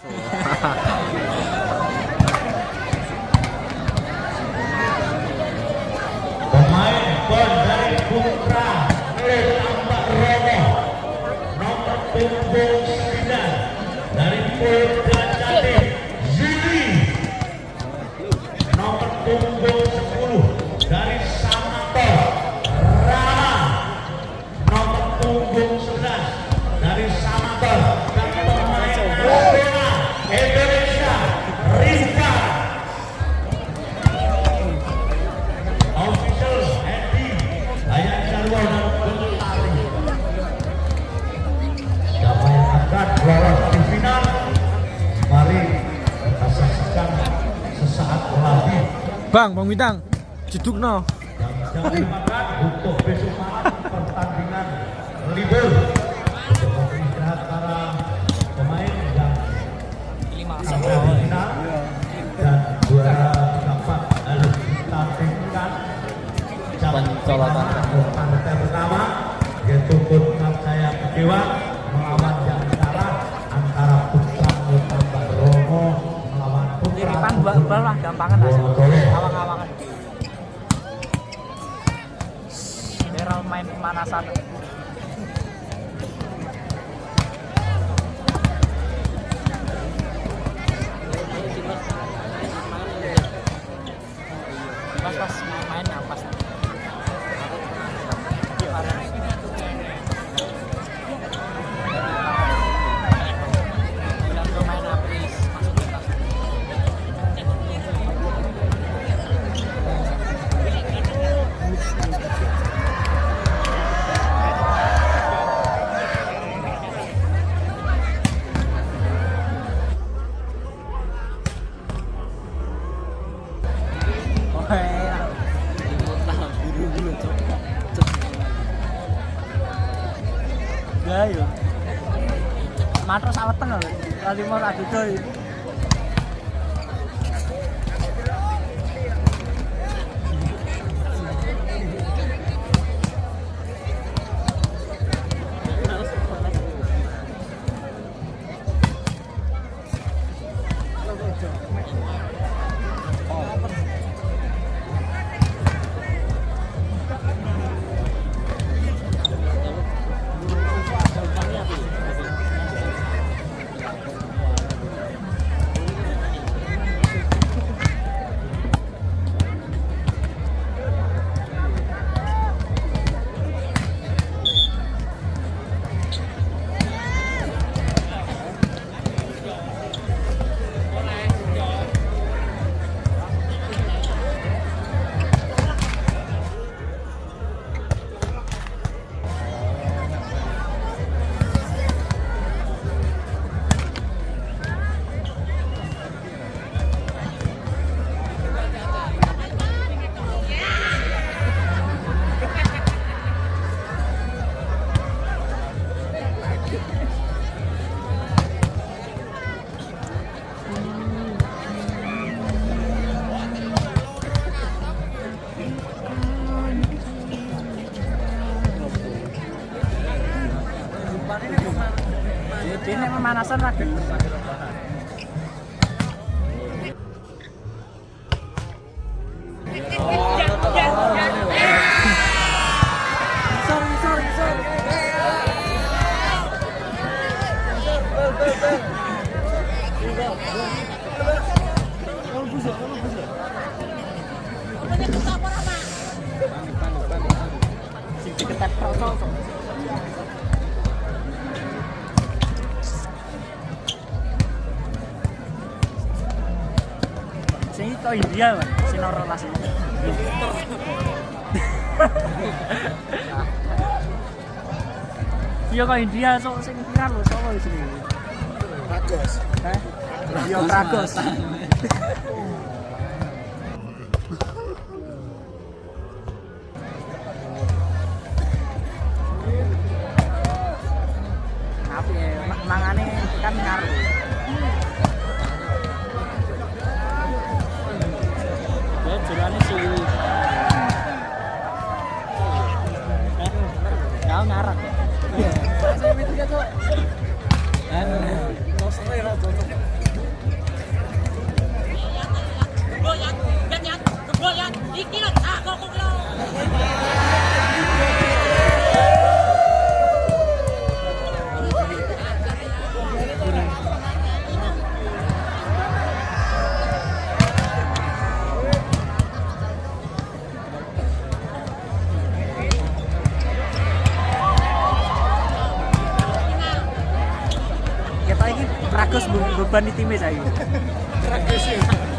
Pemain gol dari Putra Tambak Romo nomor punggung 9 dari Polda Jatim Zili, nomor punggung 10 dari Samator Rama, nomor punggung 11 dari Samator, dan pemain nasional Indonesia Rizka. Official Edi Hayat Jarwo dan Bentari. Siapa yang akan lolos di final? Mari kita saksikan sesaat lagi. Bang Bintang, jedukno. Dan jangan dimakan untuk besok malam pertandingan libur untuk memperistirahat para pemain yang sampai di final, dan juara dapat harus kita berikan Pencolotan. partai pertama yaitu Putra Jaya Dewa melawan yang kalah antara Putra Tambak Romo melawan Putra Iripan buat lah gampangan hasil awang-awangan. Daerah main pemanasan. Pas main apa? Ayo. Matros aweteng lho. Kali mau tak dodol. Ini pemanasan lagi. Sing kok India, Mas. Sinor rolas. Iya kok India sok sing final lho, sapa iki jenenge? Bagus. Heh. Iya Pragos. Tapi mangane kan ngaruh. Ya jurane suwi. Ya ngarep. Iya. Saya itu kan tuh. Kan, terus ra cocok. beban di timnya saya. Tragis ya.